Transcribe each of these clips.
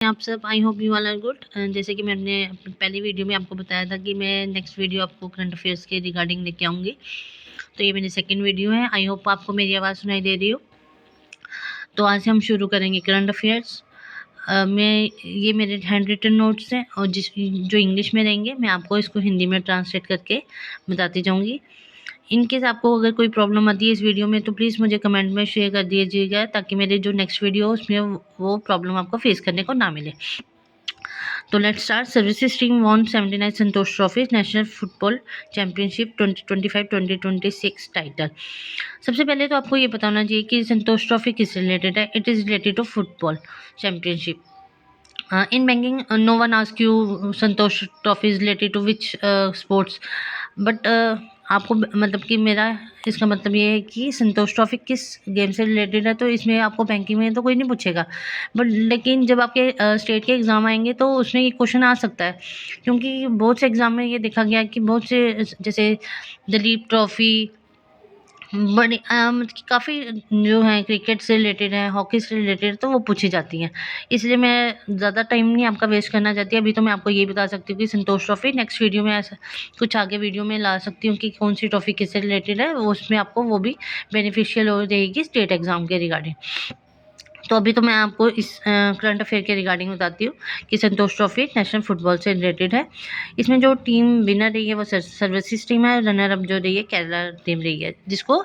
आप सब, I hope you all are good. जैसे कि मैंने पहली वीडियो में आपको बताया था कि मैं नेक्स्ट वीडियो आपको करंट अफेयर्स के रिगार्डिंग लेके आऊँगी, तो ये मेरी सेकंड वीडियो है। आई होप आपको मेरी आवाज़ सुनाई दे रही हो। तो आज से हम शुरू करेंगे करंट अफेयर्स। ये मेरे हैंड रिटन नोट्स हैं और जो इंग्लिश में रहेंगे मैं आपको इसको हिंदी में ट्रांसलेट करके बताती जाऊँगी। इन केस आपको अगर कोई प्रॉब्लम आती है इस वीडियो में तो प्लीज़ मुझे कमेंट में शेयर कर दीजिएगा, ताकि मेरे जो नेक्स्ट वीडियो हो उसमें वो प्रॉब्लम आपको फेस करने को ना मिले। तो let's start. Services team won 79 Santosh trophy national football championship 2025-2026 title. सबसे पहले तो आपको ये पता होना चाहिए कि संतोष ट्रॉफी किससे रिलेटेड है। It is related to football championship. In banking, no one asks you Santosh Trophy is related to which sports, but आपको मतलब कि मेरा इसका मतलब ये है कि संतोष ट्रॉफी किस गेम से रिलेटेड है, तो इसमें आपको बैंकिंग में तो कोई नहीं पूछेगा, बट लेकिन जब आपके स्टेट के एग्ज़ाम आएंगे तो उसमें ये क्वेश्चन आ सकता है, क्योंकि बहुत से एग्ज़ाम में ये देखा गया कि बहुत से जैसे दिलीप ट्रॉफी बड़ी मतलब कि काफ़ी जो है क्रिकेट से रिलेटेड है, हॉकी से रिलेटेड, तो वो पूछी जाती हैं। इसलिए मैं ज़्यादा टाइम नहीं आपका वेस्ट करना चाहती। अभी तो मैं आपको ये बता सकती हूँ कि संतोष ट्रॉफी नेक्स्ट वीडियो में ऐसा कुछ आगे वीडियो में ला सकती हूँ कि कौन सी ट्रॉफी किससे रिलेटेड है, उसमें आपको वो भी बेनिफिशियल हो रहेगी स्टेट एग्ज़ाम के रिगार्डिंग। तो अभी तो मैं आपको इस करंट अफेयर के रिगार्डिंग बताती हूँ कि संतोष ट्रॉफी नेशनल फुटबॉल से रिलेटेड है। इसमें जो टीम विनर रही है वो सर्विसेज टीम है, रनर अप जो रही है केरला टीम रही है, जिसको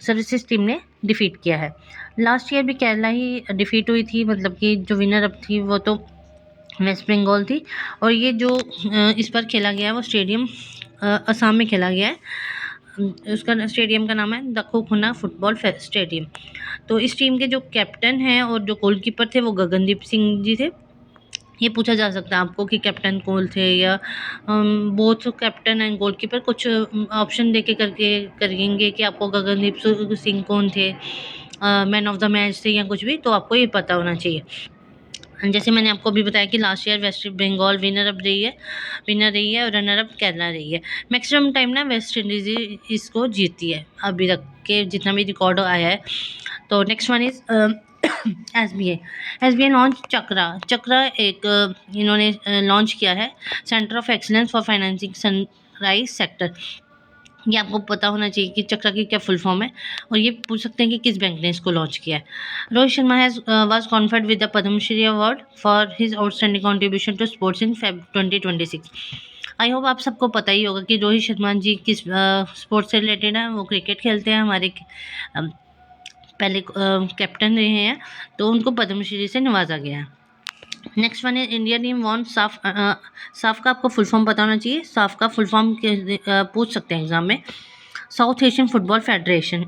सर्विसेज टीम ने डिफीट किया है। लास्ट ईयर भी केरला ही डिफीट हुई थी, मतलब कि जो विनर अप थी वो तो वेस्ट बंगाल थी। और ये जो इस पर खेला गया है वो स्टेडियम असम में खेला गया है। उसका स्टेडियम का नाम है दखोखुना फुटबॉल स्टेडियम। तो इस टीम के जो कैप्टन हैं और जो गोलकीपर थे वो गगनदीप सिंह जी थे। ये पूछा जा सकता है आपको कि कैप्टन कौन थे, या बोथ कैप्टन एंड गोलकीपर, कुछ ऑप्शन देके करके करेंगे कि आपको गगनदीप सिंह कौन थे, मैन ऑफ द मैच थे या कुछ भी, तो आपको ये पता होना चाहिए। जैसे मैंने आपको अभी बताया कि last year West Bengal winner रही है और रनर अप केरला रही है। मैक्सिमम टाइम ना वेस्ट इंडीज इसको जीती है अभी तक के जितना भी रिकॉर्ड आया है। तो next one is S B I launch Chakra एक इन्होंने लॉन्च किया है, centre of excellence for financing sunrise sector. ये आपको पता होना चाहिए कि चक्रा की क्या फुल फॉर्म है, और ये पूछ सकते हैं कि किस बैंक ने इसको लॉन्च किया है। Rohit Sharma was conferred with the Padma Shri award for his outstanding contribution to sports in Feb 2026। I hope आप सबको पता ही होगा कि रोहित शर्मा जी किस स्पोर्ट्स से रिलेटेड है। वो क्रिकेट खेलते हैं, हमारे पहले कैप्टन रहे हैं, तो उनको पद्मश्री से नवाजा गया है। नेक्स्ट वन है इंडिया टीम वॉन साफ का आपको फुल फॉर्म पता होना चाहिए। साफ का फुल फॉर्म पूछ सकते हैं एग्जाम में। South Asian football federation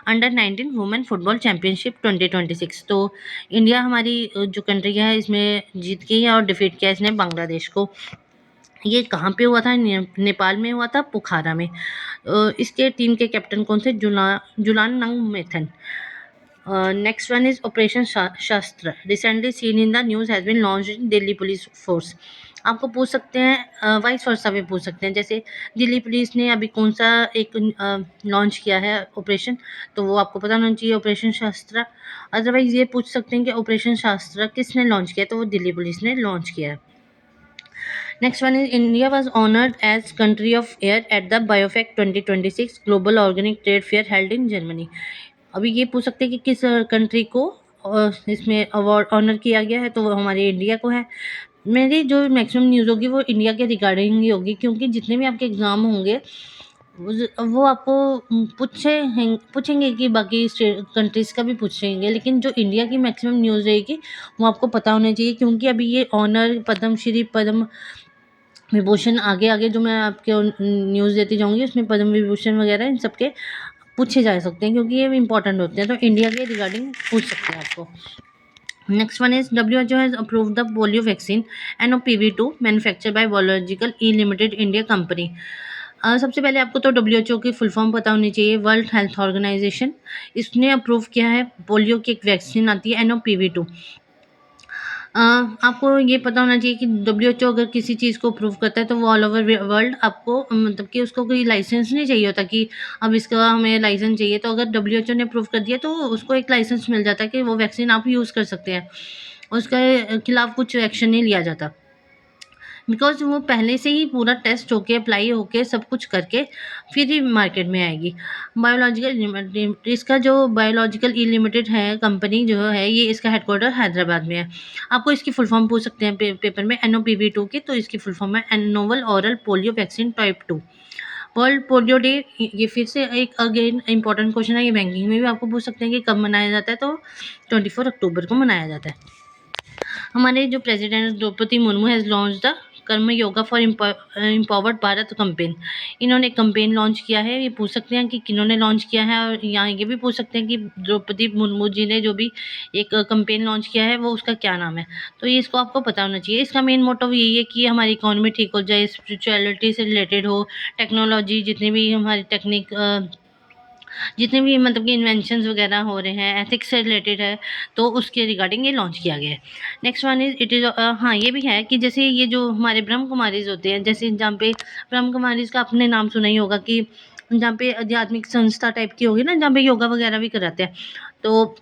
under 19 women football championship 2026। तो इंडिया हमारी जो कंट्री है इसमें जीत गई है और डिफीट किया इसने बांग्लादेश को। ये कहाँ पे हुआ था? नेपाल में हुआ था, पोखरा में। इसके टीम के कैप्टन कौन थे? जुलान नंग मेथन। Next one is Operation Shastra. Recently seen in the news has been launched in Delhi Police Force. आपको पूछ सकते हैं, वाइस वर्सा भी पूछ सकते हैं, जैसे दिल्ली पुलिस ने अभी कौन सा एक लॉन्च किया है ऑपरेशन, तो वो आपको पता होना चाहिए, ऑपरेशन शास्त्रा। अदरवाइज ये पूछ सकते हैं कि ऑपरेशन शास्त्रा किसने लॉन्च किया, तो वो दिल्ली पुलिस ने लॉन्च किया है। Next one is India was honoured as country of year at the BioFach 2026 global organic trade fair held in Germany. अभी ये पूछ सकते हैं कि किस कंट्री को इसमें अवार्ड ऑनर किया गया है, तो वो हमारे इंडिया को है। मेरी जो मैक्सिमम न्यूज़ होगी वो इंडिया के रिगार्डिंग ही होगी, क्योंकि जितने भी आपके एग्ज़ाम होंगे वो आपको पूछेंगे कि बाकी कंट्रीज़ का भी पूछेंगे, लेकिन जो इंडिया की मैक्सिमम न्यूज़ रहेगी वो आपको पता होना चाहिए, क्योंकि अभी ये ऑनर पद्मश्री पद्म विभूषण आगे जो मैं आपके न्यूज़ देती जाऊँगी उसमें पद्म विभूषण वगैरह इन सबके पूछे जा सकते हैं, क्योंकि ये इंपॉर्टेंट होते हैं, तो इंडिया के रिगार्डिंग पूछ सकते हैं आपको। Next one is WHO has approved the polio vaccine NOPV2 manufacture bye biological E limited India company. सबसे पहले आपको तो WHO की फुल फॉर्म पता होनी चाहिए, वर्ल्ड हेल्थ ऑर्गेनाइजेशन। इसने अप्रूव किया है पोलियो की एक वैक्सीन आती है NOPV2। आपको ये पता होना चाहिए कि WHO अगर किसी चीज़ को अप्रूव करता है तो वो ऑल ओवर वर्ल्ड आपको मतलब कि उसको कोई लाइसेंस नहीं चाहिए होता कि अब इसका हमें लाइसेंस चाहिए, तो अगर WHO ने अप्रूव कर दिया तो उसको एक लाइसेंस मिल जाता है कि वो वैक्सीन आप यूज़ कर सकते हैं। उसके खिलाफ कुछ एक्शन नहीं लिया जाता, बिकॉज़ वो पहले से ही पूरा टेस्ट होके, अप्लाई होके, सब कुछ करके फिर ही मार्केट में आएगी। बायोलॉजिकल लिमिटेड, इसका जो बायोलॉजिकल ई लिमिटेड है कंपनी जो है, ये इसका हेडक्वार्टर हैदराबाद में है। आपको इसकी फुल फॉर्म पूछ सकते हैं पेपर में NOPV2 की, तो इसकी फुल फॉर्म है novel oral polio vaccine type 2। World polio day, ये फिर से एक अगेन इंपॉर्टेंट क्वेश्चन है, ये बैंकिंग में भी आपको पूछ सकते हैं कि कब मनाया जाता है, तो 24 अक्टूबर को मनाया जाता है। हमारे जो president Droupadi Murmu has launch the Karma Yoga for empowered Bharat campaign. इन्होंने एक कैंपेन लॉन्च किया है, ये पूछ सकते हैं कि किन्होंने लॉन्च किया है, और यहाँ ये भी पूछ सकते हैं कि द्रौपदी मुर्मू जी ने जो भी एक कैंपेन लॉन्च किया है वो उसका क्या नाम है। तो ये इसको आपको पता होना चाहिए। इसका मेन मोटिव यही है कि हमारी इकोनॉमी ठीक हो जाए, स्पिरिचुअलिटी से रिलेटेड हो, टेक्नोलॉजी जितनी भी हमारी जितने भी मतलब कि इन्वेंशंस वगैरह हो रहे हैं, एथिक्स से रिलेटेड है, तो उसके रिगार्डिंग ये लॉन्च किया गया है। Next one is it is हाँ, ये भी है कि जैसे ये जो हमारे ब्रह्म कुमारीज़ होते हैं, जैसे जहाँ पे ब्रह्म कुमारीज़ का आपने नाम सुना ही होगा कि जहाँ पे आध्यात्मिक संस्था टाइप की होगी ना, जहाँ पे योगा वगैरह भी कराते हैं, तो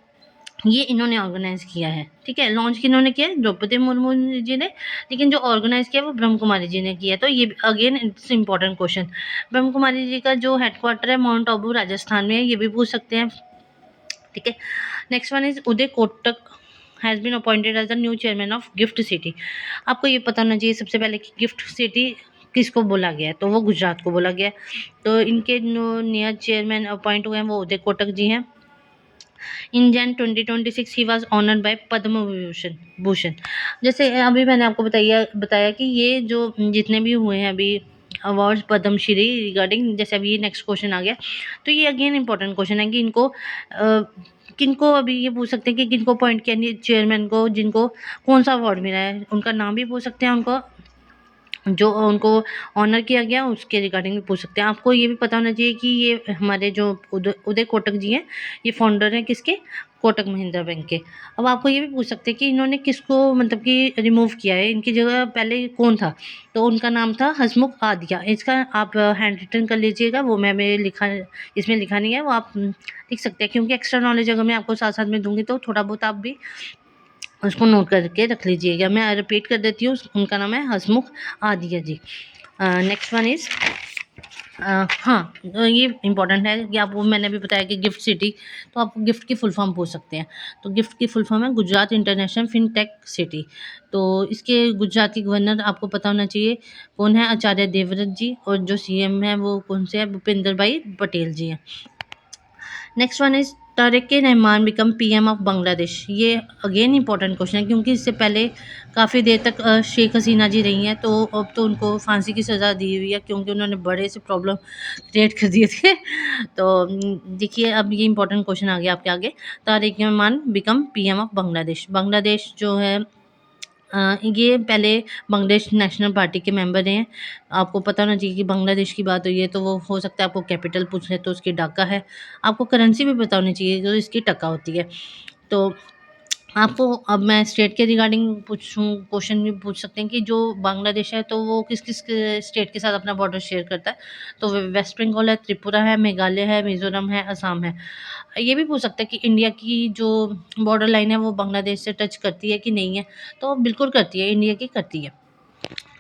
ये इन्होंने ऑर्गेनाइज़ किया है, ठीक है। लॉन्च किन्होंने किया है? द्रौपदी मुर्मू जी ने, लेकिन जो ऑर्गेनाइज़ किया है वो ब्रह्म कुमारी जी ने किया है। तो ये again it's important question. Brahma Kumari ji का जो हेडक्वार्टर है माउंट आबू राजस्थान में है, ये भी पूछ सकते हैं, ठीक है। Next one is Uday Kotak has been appointed as the new chairman of GIFT City. आपको ये पता होना चाहिए सबसे पहले कि गिफ्ट सिटी किसको बोला गया है, तो वो गुजरात को बोला गया है। तो इनके जो नया चेयरमैन अपॉइंट हुए हैं वो उदय कोटक जी हैं। In Jan 2026 he was honoured by Padma Bhushan. जैसे अभी मैंने आपको बताया कि ये जो जितने भी हुए हैं अभी अवार्ड्स पद्मश्री रिगार्डिंग, जैसे अभी ये नेक्स्ट क्वेश्चन आ गया, तो ये अगेन इंपॉर्टेंट क्वेश्चन है कि इनको किनको अभी ये पूछ सकते हैं कि किनको अपॉइंट किया चेयरमैन को, जिनको कौन सा अवार्ड मिला है, उनका नाम भी पूछ सकते हैं, उनको जो उनको ऑनर किया गया उसके रिगार्डिंग भी पूछ सकते हैं। आपको ये भी पता होना चाहिए कि ये हमारे जो उदय कोटक जी हैं, ये फाउंडर हैं किसके, कोटक महिंद्रा बैंक के। अब आपको ये भी पूछ सकते हैं कि इन्होंने किसको मतलब कि रिमूव किया है, इनकी जगह पहले कौन था, तो उनका नाम था हसमुख आदिया। इसका आप हैंड रिटन कर लीजिएगा, वो मैं लिखा इसमें लिखा नहीं है, वो आप लिख सकते हैं, क्योंकि एक्स्ट्रा नॉलेज अगर मैं आपको साथ साथ में दूंगी तो थोड़ा बहुत आप भी उसको नोट करके रख लीजिएगा। मैं रिपीट कर देती हूँ, उनका नाम है हसमुख आदिया जी। नेक्स्ट वन इज़ हाँ, ये इम्पॉर्टेंट है कि आपको मैंने भी बताया कि गिफ्ट सिटी, तो आप गिफ्ट की फुल फॉर्म पूछ सकते हैं। तो गिफ्ट की फुल फॉर्म है गुजरात इंटरनेशनल फिनटेक सिटी। तो इसके गुजरात के गवर्नर आपको पता होना चाहिए कौन है, आचार्य देवव्रत जी, और जो CM है वो कौन से है, भूपेंद्र भाई पटेल जी हैं। Next one is Tariq Rahman become PM of Bangladesh. ये अगेन इंपॉर्टेंट क्वेश्चन है, क्योंकि इससे पहले काफ़ी देर तक शेख हसीना जी रही हैं, तो अब तो उनको फांसी की सज़ा दी हुई है, क्योंकि उन्होंने बड़े से प्रॉब्लम क्रिएट कर दिए थे। तो देखिए अब ये इंपॉर्टेंट क्वेश्चन आ गया आपके आगे। Tariq Rahman become PM of Bangladesh. Bangladesh जो है ये पहले बांग्लादेश नेशनल पार्टी के मेंबर हैं। आपको पता होना चाहिए कि बांग्लादेश की बात हुई है, तो वो हो सकता है आपको कैपिटल पूछ ले तो उसकी ढाका है। आपको करेंसी भी पता होनी चाहिए, जो इसकी टका होती है। तो आपको अब मैं स्टेट के रिगार्डिंग पूछूँ, क्वेश्चन भी पूछ सकते हैं कि जो बांग्लादेश है तो वो किस स्टेट के साथ अपना बॉर्डर शेयर करता है, तो वेस्ट बंगाल है, त्रिपुरा है, मेघालय है, मिज़ोरम है, असम है। ये भी पूछ सकते हैं कि इंडिया की जो बॉर्डर लाइन है वो बांग्लादेश से टच करती है कि नहीं है, तो बिल्कुल करती है, इंडिया की करती है।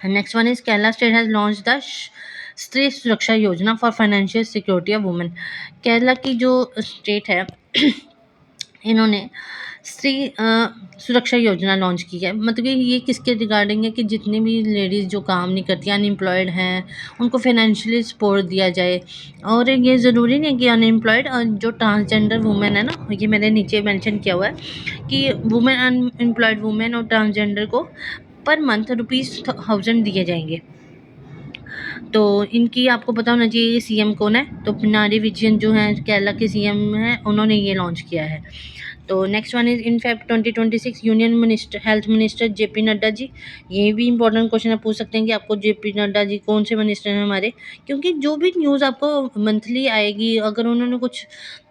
Next one is Kerala state has launch the स्त्री सुरक्षा योजना for financial security of women. Kerala की जो स्टेट है इन्होंने स्त्री सुरक्षा योजना लॉन्च की है। मतलब कि ये किसके रिगार्डिंग है कि जितनी भी लेडीज़ जो काम नहीं करती, अनएम्प्लॉयड हैं, उनको फाइनेंशियली सपोर्ट दिया जाए। और ये ज़रूरी नहीं कि अनएम्प्लॉयड, जो ट्रांसजेंडर वुमेन है ना, ये मैंने नीचे मेंशन किया हुआ है कि वुमेन अनएम्प्लॉयड वुमेन और ट्रांसजेंडर को पर मंथ ₹1000 दिए जाएंगे। तो इनकी आपको पता होना चाहिए CM कौन है, तो पिनारी विजयन जो हैं केरला के CM हैं, उन्होंने ये लॉन्च किया है। तो next one is in Feb 2026 union minister health minister JP Nadda ji. ये भी इंपॉर्टेंट क्वेश्चन है, पूछ सकते हैं कि आपको JP नड्डा जी कौन से मिनिस्टर हैं हमारे, क्योंकि जो भी न्यूज़ आपको मंथली आएगी, अगर उन्होंने कुछ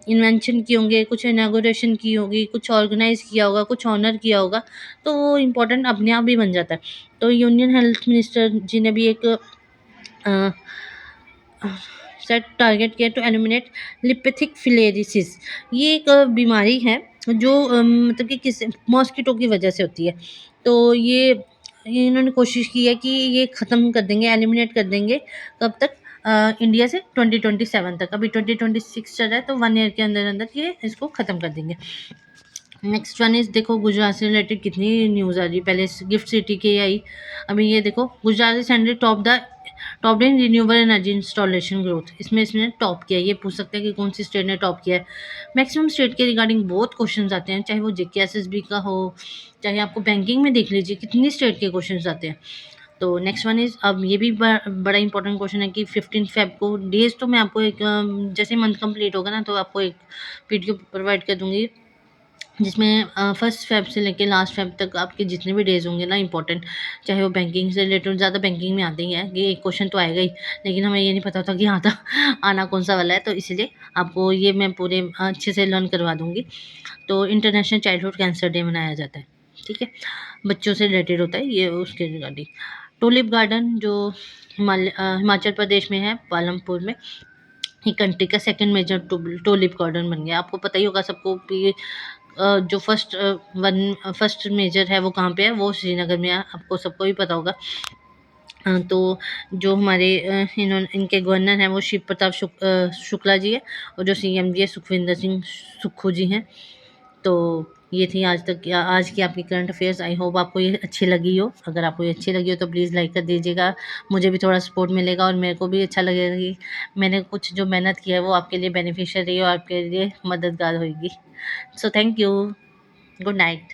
इन्वेंशन किए होंगे, कुछ इनागोरेशन की होगी, कुछ ऑर्गेनाइज़ किया होगा, कुछ ऑनर किया होगा, तो वो इम्पोर्टेंट अपने आप भी बन जाता है। तो यूनियन हेल्थ मिनिस्टर जी ने भी एक सेट टारगेट किया टू एलिमिनेट लिपेथिक फिलेरिसिस। ये एक बीमारी है जो मतलब कि किस मॉस्किटो की वजह से होती है। तो ये इन्होंने कोशिश की है कि ये ख़त्म कर देंगे, एलिमिनेट कर देंगे। कब तक? इंडिया से 2027 तक। अभी 2026 चल रहा है, तो 1 ईयर के अंदर-अंदर ये इसको ख़त्म कर देंगे। नेक्स्ट वन इज़, देखो गुजरात से रिलेटेड कितनी न्यूज़ आ रही है। पहले गिफ्ट सिटी की आई, अभी ये देखो Gujarat is hundred top in renewable energy installation growth. इसमें इसने टॉप किया है। ये पूछ सकते हैं कि कौन सी स्टेट ने टॉप किया है। मैक्सिमम स्टेट के रिगार्डिंग बहुत क्वेश्चन आते हैं, चाहे वो जेके एसएसबी का हो, चाहे आपको बैंकिंग में देख लीजिए कितनी स्टेट के क्वेश्चन आते हैं। तो नेक्स्ट वन इज़, अब ये भी बड़ा इंपॉर्टेंट क्वेश्चन है कि 15 फेब को डेज, तो मैं आपको एक जैसे मंथ कंप्लीट होगा ना, तो आपको एक वीडियो प्रोवाइड कर दूंगी जिसमें फर्स्ट फेब से लेके लास्ट फेब तक आपके जितने भी डेज़ होंगे ना इंपॉर्टेंट, चाहे वो बैंकिंग से रिलेटेड, ज़्यादा बैंकिंग में आते ही हैं कि एक क्वेश्चन तो आएगा ही, लेकिन हमें ये नहीं पता था कि आता आना कौन सा वाला है, तो इसीलिए आपको ये मैं पूरे अच्छे से लर्न करवा दूँगी। तो इंटरनेशनल चाइल्डहुड कैंसर डे मनाया जाता है, ठीक है, बच्चों से रिलेटेड होता है ये, उसके रिगार्डिंग। टुलिप गार्डन जो हिमाचल प्रदेश में है, पालमपुर में, ये कंट्री का सेकंड मेजर टुलिप गार्डन बन गया। आपको पता ही होगा सबको कि जो फर्स्ट मेजर है वो कहाँ पे है, वो श्रीनगर में है, आपको सबको ही पता होगा। तो जो हमारे इनके गवर्नर हैं वो शिव प्रताप शुक्ला जी है, और जो सीएम जी है सुखविंदर सिंह सुक्खू जी हैं। तो ये थी आज की आपकी करंट अफेयर्स। आई होप आपको ये अच्छी लगी हो। अगर आपको ये अच्छी लगी हो तो प्लीज़ लाइक कर दीजिएगा, मुझे भी थोड़ा सपोर्ट मिलेगा और मेरे को भी अच्छा लगेगा कि मैंने कुछ जो मेहनत की है वो आपके लिए बेनिफिशियल रही और आपके लिए मददगार होगी। So thank you, good night.